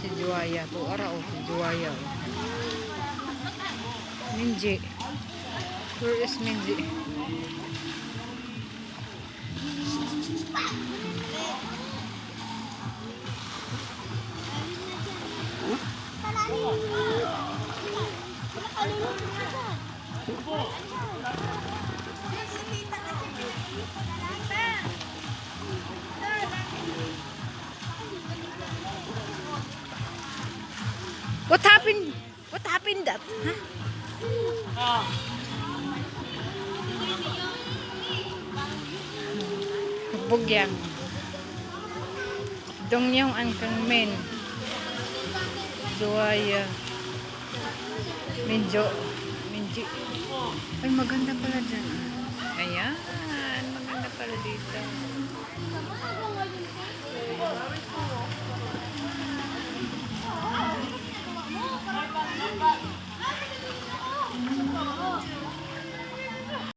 si Juwaya. Tu ara o si Juwaya. Minji. Where is Minji? What happened? What happened that? Huh? Bugyang. Dongyong ang kangmen. Juwaya. Minjo. Minji. Ay, maganda pala dyan. Ayan. Maganda pala dito.